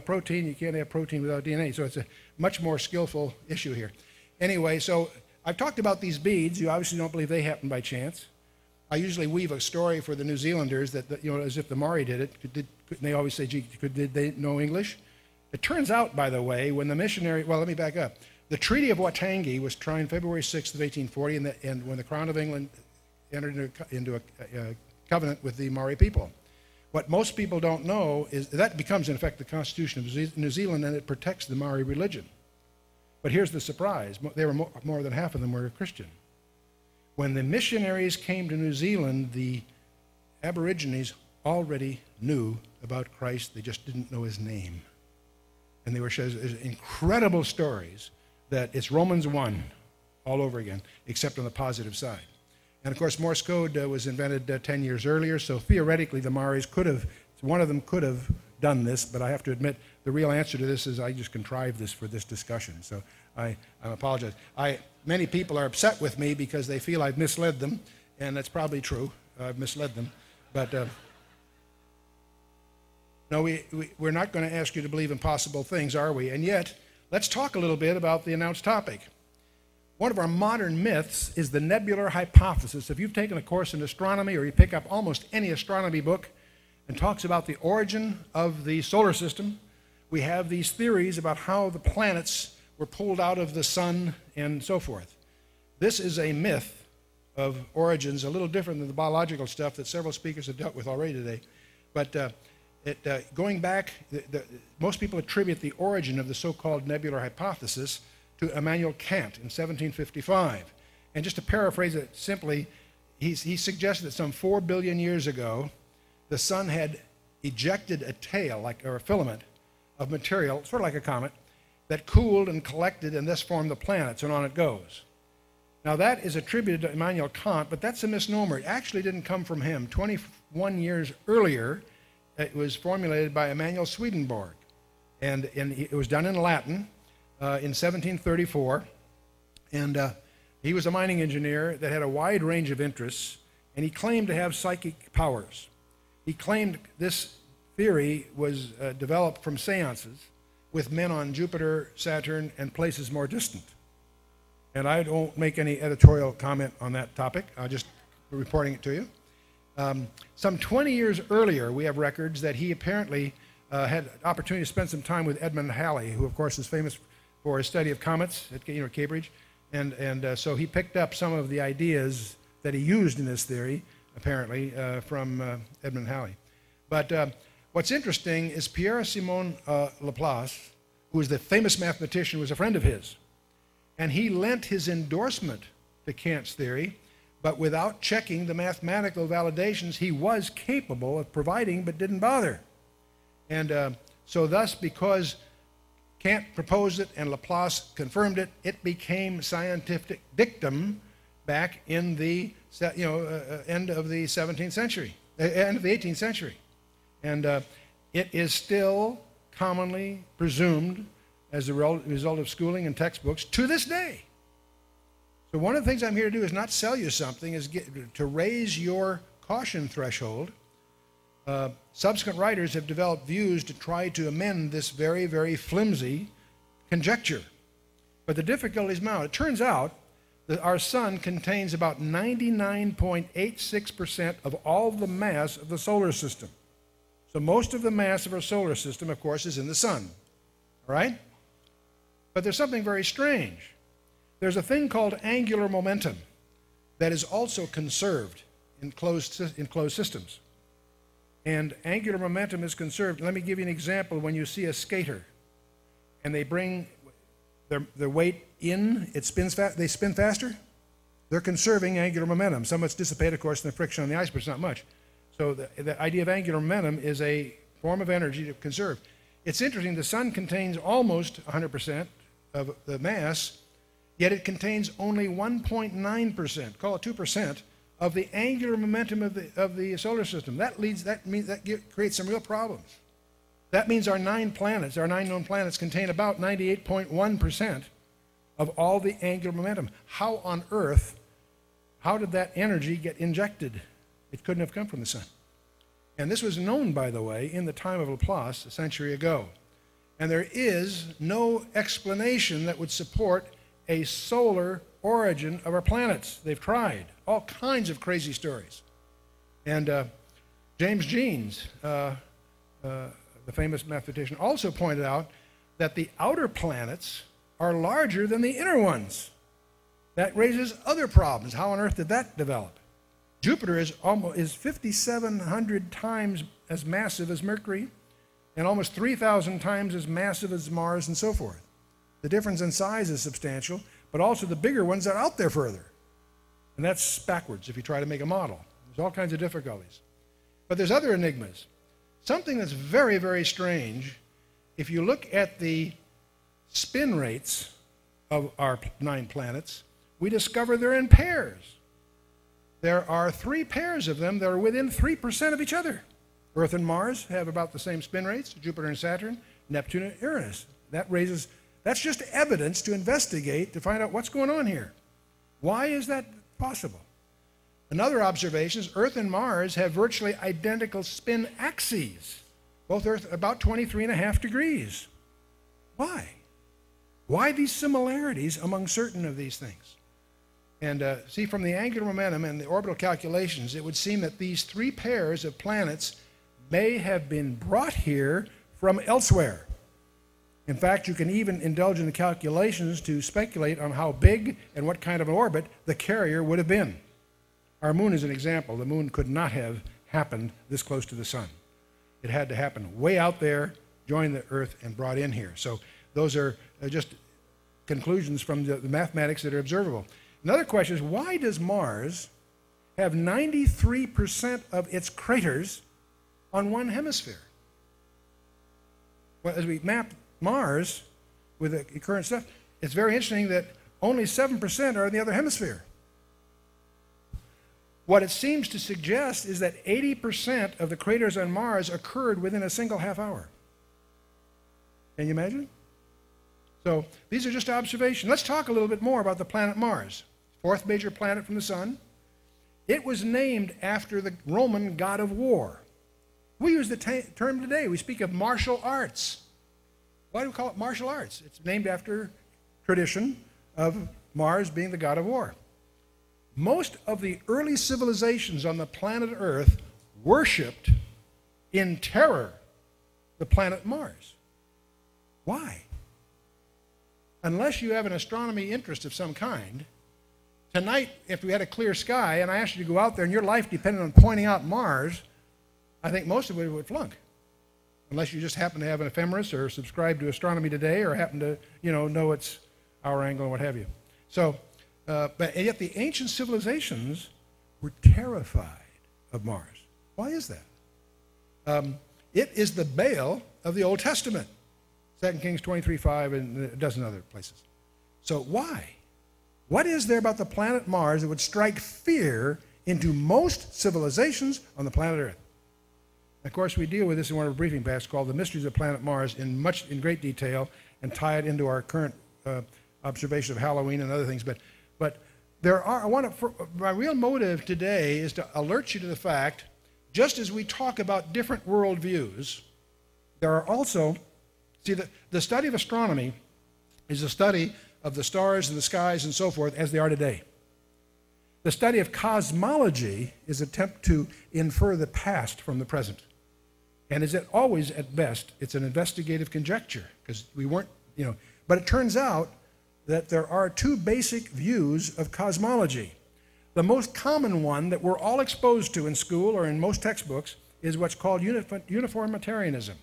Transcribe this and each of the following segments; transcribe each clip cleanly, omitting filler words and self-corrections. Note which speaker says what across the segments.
Speaker 1: protein, you can't have protein without DNA. So it's a much more skillful issue here. Anyway, so I've talked about these beads. You obviously don't believe they happened by chance. I usually weave a story for the New Zealanders that you know, as if the Maori did it. And they always say, gee, did they know English? It turns out, by the way, when the missionary, well, let me back up. The Treaty of Waitangi was signed February 6th of 1840, and when the Crown of England entered into a covenant with the Maori people. What most people don't know is that becomes, in effect, the Constitution of New Zealand, and it protects the Maori religion. But here's the surprise. They were more than half of them were Christian. When the missionaries came to New Zealand, the Aborigines already knew about Christ. They just didn't know his name. And they were showing incredible stories that it's Romans 1 all over again, except on the positive side. And of course, Morse code was invented 10 years earlier, so theoretically the Maoris could have, one of them could have done this, but I have to admit the real answer to this is I just contrived this for this discussion, so I apologize. Many people are upset with me because they feel I've misled them, and that's probably true. I've misled them, but no, we're not going to ask you to believe impossible things, are we? And yet, let's talk a little bit about the announced topic. One of our modern myths is the nebular hypothesis. If you've taken a course in astronomy or you pick up almost any astronomy book and talks about the origin of the solar system, we have these theories about how the planets were pulled out of the sun and so forth. This is a myth of origins, a little different than the biological stuff that several speakers have dealt with already today. But going back, most people attribute the origin of the so-called nebular hypothesis to Immanuel Kant in 1755. And just to paraphrase it simply, he suggested that some 4 billion years ago, the sun had ejected a tail, or a filament of material, sort of like a comet, that cooled and collected and thus formed the planets, and on it goes. Now that is attributed to Immanuel Kant, but that's a misnomer. It actually didn't come from him. 21 years earlier, it was formulated by Emanuel Swedenborg, and it was done in Latin in 1734, and he was a mining engineer that had a wide range of interests, and he claimed to have psychic powers. He claimed this theory was developed from seances with men on Jupiter, Saturn, and places more distant. And I don't make any editorial comment on that topic. I'm just reporting it to you. Some 20 years earlier, we have records that he apparently had opportunity to spend some time with Edmund Halley, who of course is famous for his study of comets at Cambridge, and so he picked up some of the ideas that he used in this theory, apparently, from Edmund Halley. But what's interesting is Pierre-Simon Laplace, who is the famous mathematician, was a friend of his, and he lent his endorsement to Kant's theory, but without checking the mathematical validations he was capable of providing but didn't bother. And so thus, because Kant proposed it and Laplace confirmed it, it became scientific dictum back in the end of the 17th century, end of the 18th century. And it is still commonly presumed as a result of schooling and textbooks to this day. So one of the things I'm here to do is not sell you something, is to raise your caution threshold. Subsequent writers have developed views to try to amend this very, very flimsy conjecture. But the difficulty is now, it turns out that our sun contains about 99.86% of all the mass of the solar system. So most of the mass of our solar system, of course, is in the sun. All right? But there's something very strange. There's a thing called angular momentum that is also conserved in closed systems. And angular momentum is conserved. Let me give you an example. When you see a skater and they bring their weight in, they spin faster, they're conserving angular momentum. Some of it's dissipated, of course, in the friction on the ice, but it's not much. So the idea of angular momentum is a form of energy to conserve. It's interesting, the sun contains almost 100% of the mass, yet it contains only 1.9%, call it 2%, of the angular momentum of the solar system. That creates some real problems. That means our 9 known planets contain about 98.1% of all the angular momentum. How on earth, how did that energy get injected? It couldn't have come from the sun. And this was known, by the way, in the time of Laplace a century ago. And there is no explanation that would support a solar origin of our planets. They've tried all kinds of crazy stories. And James Jeans, the famous mathematician, also pointed out that the outer planets are larger than the inner ones. That raises other problems. How on earth did that develop? Jupiter is 5,700 times as massive as Mercury and almost 3,000 times as massive as Mars and so forth. The difference in size is substantial, but also the bigger ones are out there further. And that's backwards if you try to make a model. There's all kinds of difficulties. But there's other enigmas. Something that's very, very strange, if you look at the spin rates of our 9 planets, we discover they're in pairs. There are 3 pairs of them that are within 3% of each other. Earth and Mars have about the same spin rates, Jupiter and Saturn, Neptune and Uranus. That's just evidence to investigate to find out what's going on here. Why is that possible? Another observation is Earth and Mars have virtually identical spin axes, both Earth about 23.5 degrees. Why? Why these similarities among certain of these things? And see, from the angular momentum and the orbital calculations, it would seem that these 3 pairs of planets may have been brought here from elsewhere. In fact, you can even indulge in the calculations to speculate on how big and what kind of an orbit the carrier would have been. Our moon is an example. The moon could not have happened this close to the sun. It had to happen way out there, join the Earth, and brought in here. So those are just conclusions from the mathematics that are observable. Another question is, why does Mars have 93% of its craters on one hemisphere? Well, as we map Mars with the current stuff, it's very interesting that only 7% are in the other hemisphere. What it seems to suggest is that 80% of the craters on Mars occurred within a single half hour. Can you imagine? So these are just observations. Let's talk a little bit more about the planet Mars. 4th major planet from the sun. It was named after the Roman god of war. We use the term today. We speak of martial arts. Why do we call it martial arts? It's named after tradition of Mars being the god of war. Most of the early civilizations on the planet Earth worshipped in terror the planet Mars. Why? Unless you have an astronomy interest of some kind, tonight, if we had a clear sky and I asked you to go out there and your life depended on pointing out Mars, I think most of it would flunk. Unless you just happen to have an ephemeris or subscribe to Astronomy Today or happen to, know its hour angle and what have you. So, but yet the ancient civilizations were terrified of Mars. Why is that? It is the Baal of the Old Testament. 2 Kings 23:5 and a dozen other places. So why? What is there about the planet Mars that would strike fear into most civilizations on the planet Earth? Of course, we deal with this in one of our briefing packs called The Mysteries of Planet Mars in great detail and tie it into our current observation of Halloween and other things. But there are, my real motive today is to alert you to the fact, just as we talk about different worldviews, there are also, see, the study of astronomy is a study of the stars and the skies and so forth as they are today. The study of cosmology is an attempt to infer the past from the present. And is it always, at best, it's an investigative conjecture, because we weren't, but it turns out that there are 2 basic views of cosmology. The most common one that we're all exposed to in school or in most textbooks is what's called uniformitarianism.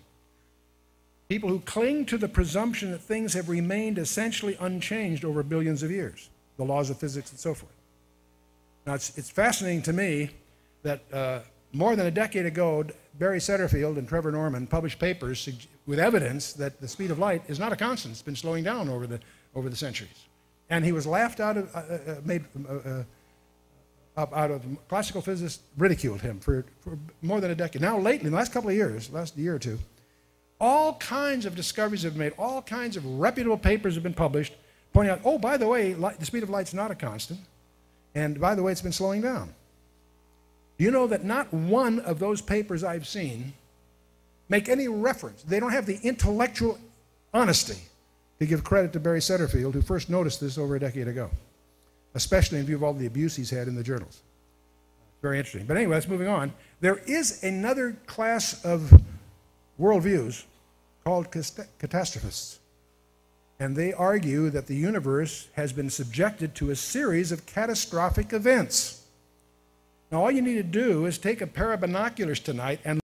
Speaker 1: People who cling to the presumption that things have remained essentially unchanged over billions of years, the laws of physics and so forth. Now, it's fascinating to me that more than a decade ago, Barry Setterfield and Trevor Norman published papers with evidence that the speed of light is not a constant. It's been slowing down over the centuries. And he was laughed out of classical physicists ridiculed him for more than a decade. Now lately, in the last couple of years, last year or two, all kinds of discoveries have been made, all kinds of reputable papers have been published, pointing out, oh, by the way, the speed of light's not a constant, and by the way, it's been slowing down. Do you know that not one of those papers I've seen make any reference? They don't have the intellectual honesty to give credit to Barry Setterfield, who first noticed this over a decade ago, especially in view of all the abuse he's had in the journals. Very interesting. But anyway, let's moving on. There is another class of worldviews called catastrophists. And they argue that the universe has been subjected to a series of catastrophic events. Now, all you need to do is take a pair of binoculars tonight and